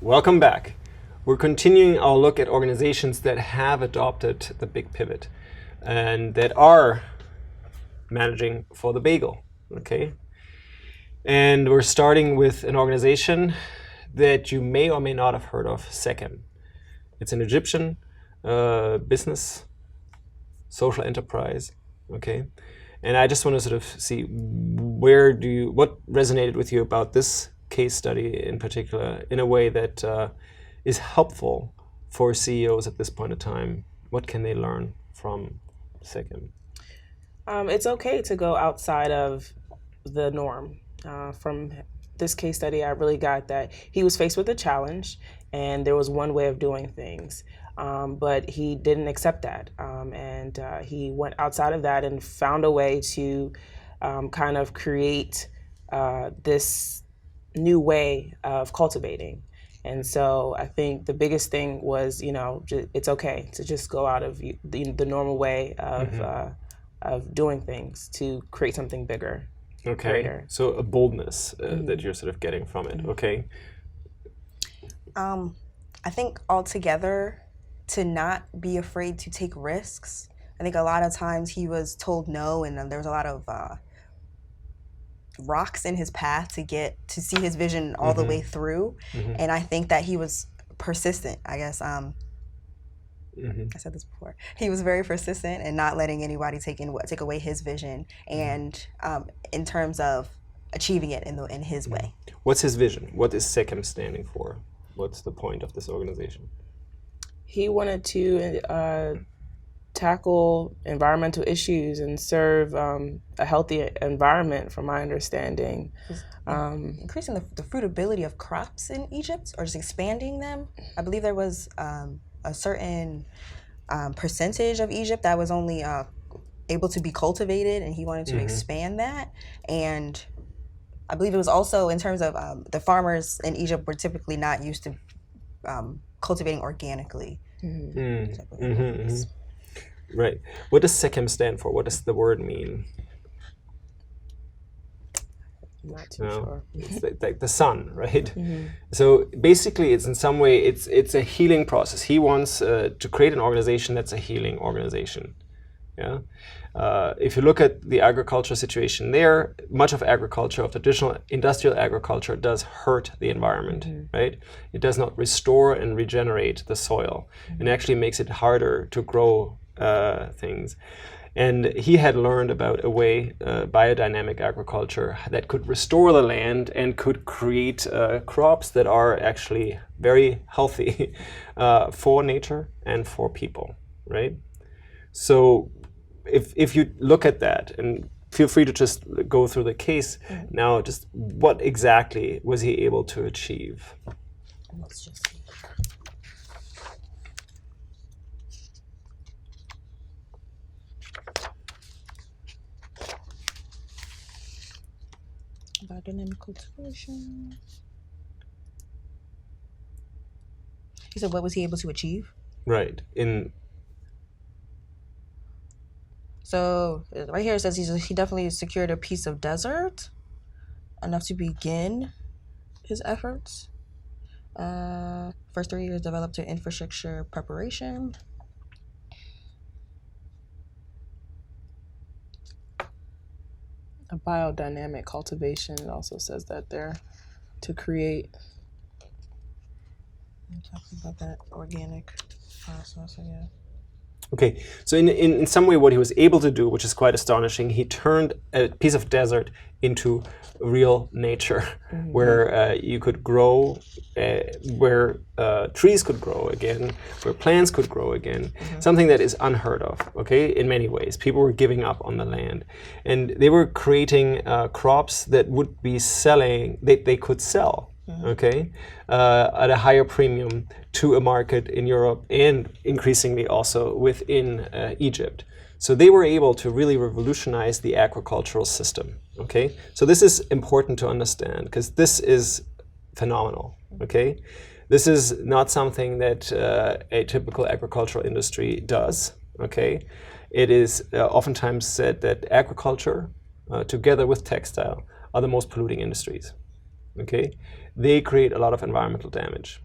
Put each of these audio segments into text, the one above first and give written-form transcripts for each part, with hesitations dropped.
welcome back. We're continuing our look at organizations that have adopted the big pivot and that are managing for the bagel, okay? And we're starting with an organization that you may or may not have heard of, Sekem. It's an Egyptian business, social enterprise, okay? And I just want to sort of see what resonated with you about this case study in particular in a way that is helpful for CEOs at this point in time. What can they learn from Sekem? It's okay to go outside of the norm. From this case study, I really got that he was faced with a challenge and there was one way of doing things, but he didn't accept that. And he went outside of that and found a way to kind of create this new way of cultivating. And so I think the biggest thing was, it's okay to just go out of the normal way of doing things to create something bigger. Okay, greater. So a boldness that you're sort of getting from it, okay? I think altogether to not be afraid to take risks. I think a lot of times he was told no, and there was a lot of rocks in his path to see his vision all the way through. And I think that he was persistent, I guess. I said this before. He was very persistent and not letting anybody take away his vision, and in terms of achieving it in his way. What's his vision? What is Sekem standing for? What's the point of this organization? He wanted to tackle environmental issues and serve a healthy environment, from my understanding. Increasing the fruitability of crops in Egypt, or just expanding them. I believe there was a certain percentage of Egypt that was only able to be cultivated, and he wanted to expand that. And I believe it was also in terms of the farmers in Egypt were typically not used to cultivating organically. Right. What does Sekem stand for? What does the word mean? I'm not too sure. It's like the sun, right? So basically, it's in some way, it's a healing process. He wants to create an organization that's a healing organization. Yeah. If you look at the agriculture situation there, much of agriculture, of traditional industrial agriculture, does hurt the environment, right? It does not restore and regenerate the soil, and actually makes it harder to grow things. And he had learned about a way, biodynamic agriculture, that could restore the land and could create crops that are actually very healthy for nature and for people, right? So if you look at that, and feel free to just go through the case now, just what exactly was he able to achieve? Let's just see. Biodynamic cultivation. He said, what was he able to achieve? Right. So right here it says he definitely secured a piece of desert, enough to begin his efforts. First 3 years developed to infrastructure preparation. A biodynamic cultivation, it also says that there, to create. I'm talking about that organic process, yeah. Okay, so in some way what he was able to do, which is quite astonishing, he turned a piece of desert into real nature, where you could grow, where trees could grow again, where plants could grow again, something that is unheard of, okay, in many ways. People were giving up on the land, and they were creating crops that would be selling, they could sell. Okay, at a higher premium to a market in Europe and increasingly also within Egypt. So they were able to really revolutionize the agricultural system. Okay, so this is important to understand because this is phenomenal. Okay, this is not something that a typical agricultural industry does. Okay, it is oftentimes said that agriculture, together with textile, are the most polluting industries. Okay, they create a lot of environmental damage.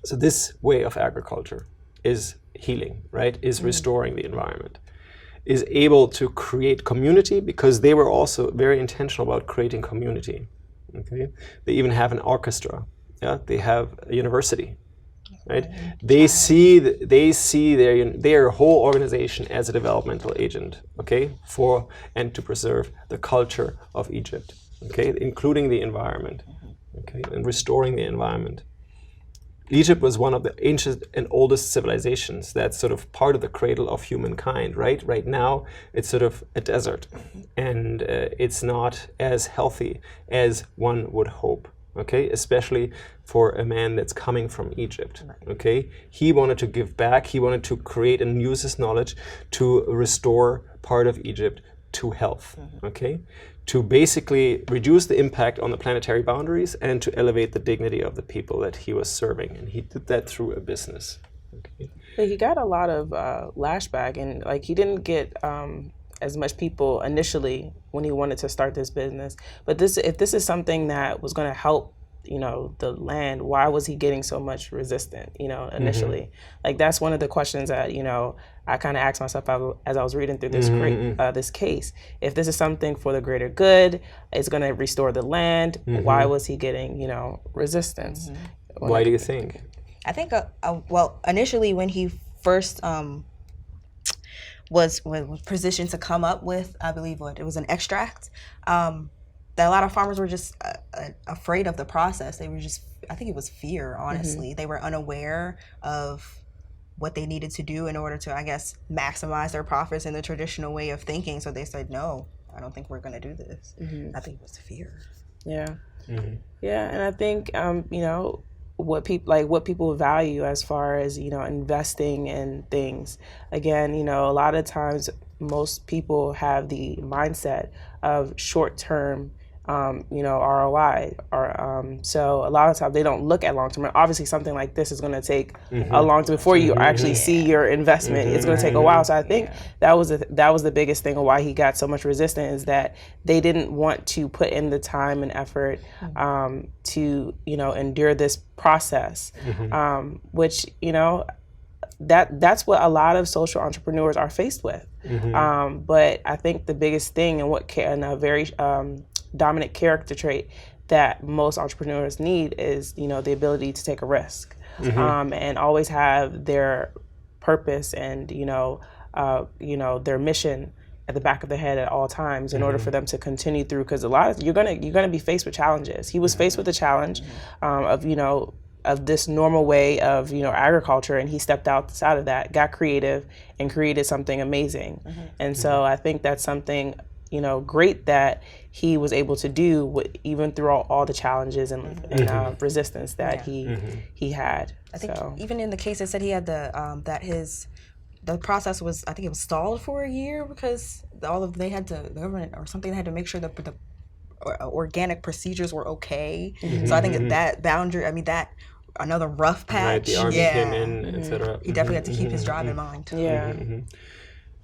So this way of agriculture is healing, right? Is restoring the environment, is able to create community, because they were also very intentional about creating community. Okay, they even have an orchestra. Yeah, they have a university, right? They see their whole organization as a developmental agent. Okay, for and to preserve the culture of Egypt. Okay, including the environment. Okay, and restoring the environment. Egypt was one of the ancient and oldest civilizations. That's sort of part of the cradle of humankind, right? Right now, it's sort of a desert, and it's not as healthy as one would hope, okay? Especially for a man that's coming from Egypt, okay? He wanted to give back. He wanted to create and use his knowledge to restore part of Egypt to health, okay? To basically reduce the impact on the planetary boundaries and to elevate the dignity of the people that he was serving. And he did that through a business. Okay. But he got a lot of lashback, and like he didn't get as much people initially when he wanted to start this business. But if this is something that was going to help, you know, the land, why was he getting so much resistance, you know, initially? Like that's one of the questions that, you know, I kind of asked myself as I was reading through this this case. If this is something for the greater good, it's going to restore the land, why was he getting, you know, resistance? Why do you think? I think, well, initially when he first was positioned to come up with, I believe it was an extract, that a lot of farmers were just afraid of the process. They were just, I think it was fear, honestly. They were unaware of what they needed to do in order to, I guess, maximize their profits in the traditional way of thinking. So they said, no, I don't think we're going to do this. I think it was fear. Yeah. Yeah, and I think, you know, what people value as far as, you know, investing in things. Again, you know, a lot of times most people have the mindset of short-term you know, ROI, or so a lot of times they don't look at long term. Obviously, something like this is going to take a long time before you actually see your investment. It's going to take a while. So I think that was the biggest thing of why he got so much resistance, is that they didn't want to put in the time and effort to, you know, endure this process, which, you know, that's what a lot of social entrepreneurs are faced with. But I think the biggest thing, and a very dominant character trait that most entrepreneurs need, is, you know, the ability to take a risk, and always have their purpose and, you know, their mission at the back of their head at all times in order for them to continue through. Because you're gonna be faced with challenges. He was faced with the challenge of, you know, of this normal way of, you know, agriculture, and he stepped outside of that, got creative, and created something amazing. And so I think that's something, you know, great that he was able to do, even through all the challenges and resistance that he had. I think even in the case it said he had the process was, I think it was stalled for a year because the government or something had to make sure that the organic procedures were okay. So I think that boundary, I mean, that another rough patch. Right, the army came in, etc. He definitely had to keep his drive in mind.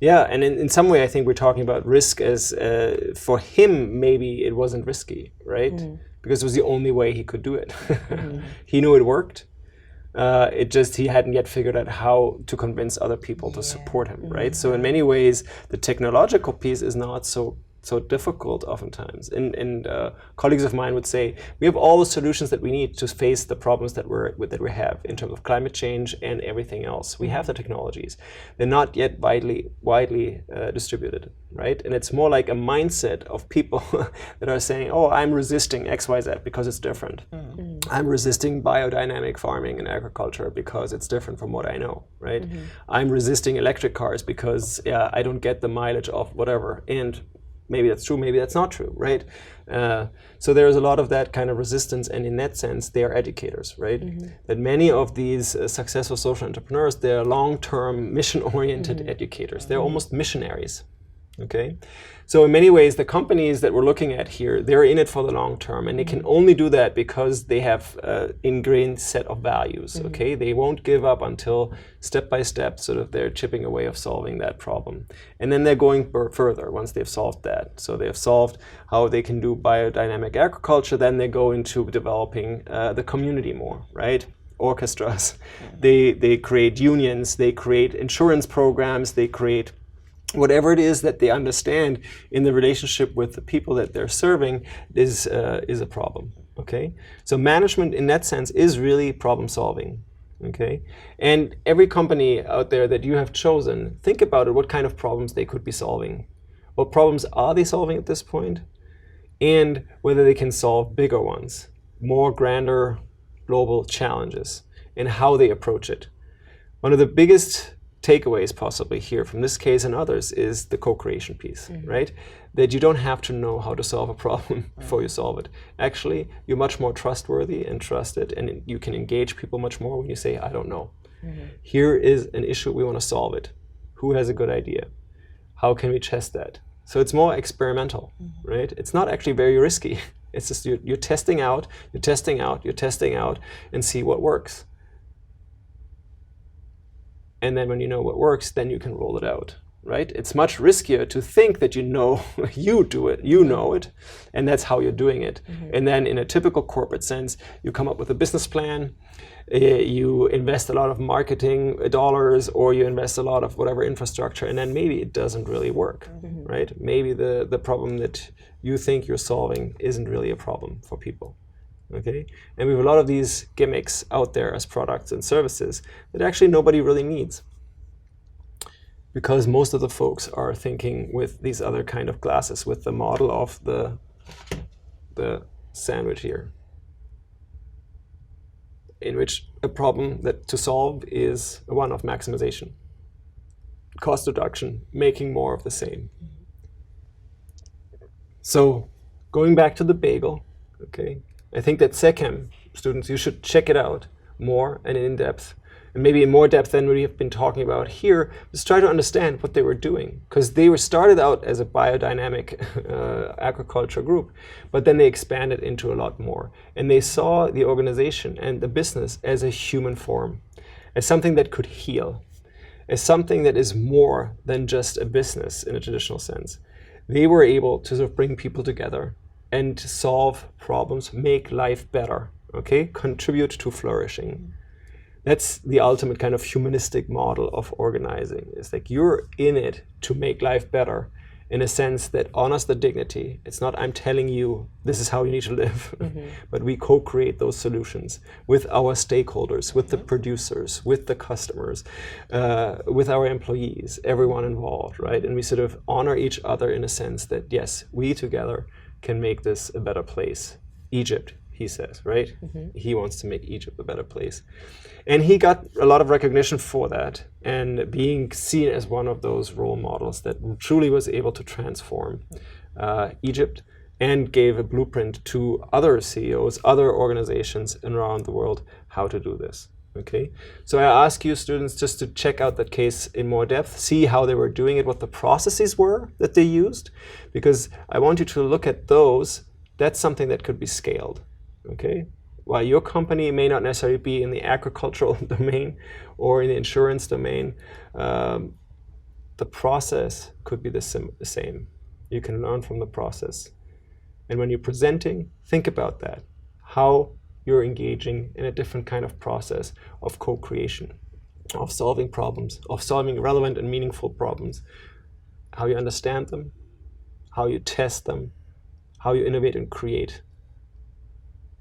Yeah, and in some way, I think we're talking about risk as, for him, maybe it wasn't risky, right? Because it was the only way he could do it. He knew it worked. He hadn't yet figured out how to convince other people to support him, right? So in many ways, the technological piece is not so difficult oftentimes. And colleagues of mine would say, we have all the solutions that we need to face the problems that we have in terms of climate change and everything else. We have the technologies. They're not yet widely distributed, right? And it's more like a mindset of people that are saying, oh, I'm resisting XYZ because it's different. I'm resisting biodynamic farming and agriculture because it's different from what I know, right? I'm resisting electric cars because I don't get the mileage of whatever. And maybe that's true, maybe that's not true, right? So there's a lot of that kind of resistance, and in that sense, they are educators, right? That many of these successful social entrepreneurs, they're long-term, mission-oriented educators. They're almost missionaries, okay? So in many ways, the companies that we're looking at here, they're in it for the long term, and they can only do that because they have an ingrained set of values, okay? They won't give up until step by step, sort of they're chipping away of solving that problem. And then they're going further once they've solved that. So they've solved how they can do biodynamic agriculture, then they go into developing the community more, right? orchestras. They create unions, they create insurance programs, they create whatever it is that they understand in the relationship with the people that they're serving is a problem. Okay, so management in that sense is really problem solving. Okay, and every company out there that you have chosen, think about it, what kind of problems they could be solving. What problems are they solving at this point? And whether they can solve bigger ones, more grander global challenges, and how they approach it. One of the biggest takeaways possibly here from this case and others is the co-creation piece, right? That you don't have to know how to solve a problem before you solve it. Actually, you're much more trustworthy and trusted, and you can engage people much more when you say, I don't know. Here is an issue, we want to solve it. Who has a good idea? How can we test that? So it's more experimental, right? It's not actually very risky. It's just you're testing out, you're testing out, you're testing out, and see what works. And then when you know what works, then you can roll it out, right? It's much riskier to think that you know, you do it, you know it, and that's how you're doing it. And then in a typical corporate sense, you come up with a business plan, you invest a lot of marketing dollars, or you invest a lot of whatever infrastructure, and then maybe it doesn't really work, right? Maybe the problem that you think you're solving isn't really a problem for people. Okay, and we have a lot of these gimmicks out there as products and services that actually nobody really needs, because most of the folks are thinking with these other kind of glasses, with the model of the sandwich here, in which a problem that to solve is one of maximization, cost reduction, making more of the same. So going back to the bagel, okay, I think that Sekem, students, you should check it out more and in depth, and maybe in more depth than we have been talking about here. Just try to understand what they were doing, because they were started out as a biodynamic agriculture group, but then they expanded into a lot more, and they saw the organization and the business as a human form, as something that could heal, as something that is more than just a business in a traditional sense. They were able to sort of bring people together and solve problems, make life better, okay? Contribute to flourishing. That's the ultimate kind of humanistic model of organizing. It's like you're in it to make life better, in a sense that honors the dignity. It's not I'm telling you this is how you need to live, but we co-create those solutions with our stakeholders, with the producers, with the customers, with our employees, everyone involved, right? And we sort of honor each other in a sense that, yes, we together can make this a better place. Egypt, he says, right? He wants to make Egypt a better place. And he got a lot of recognition for that, and being seen as one of those role models that truly was able to transform Egypt, and gave a blueprint to other CEOs, other organizations around the world, how to do this. Okay, so I ask you students just to check out that case in more depth, see how they were doing it, what the processes were that they used, because I want you to look at those. That's something that could be scaled. Okay, while your company may not necessarily be in the agricultural domain or in the insurance domain, the process could be the same. You can learn from the process. And when you're presenting, think about that. How you're engaging in a different kind of process of co-creation, of solving problems, of solving relevant and meaningful problems, how you understand them, how you test them, how you innovate and create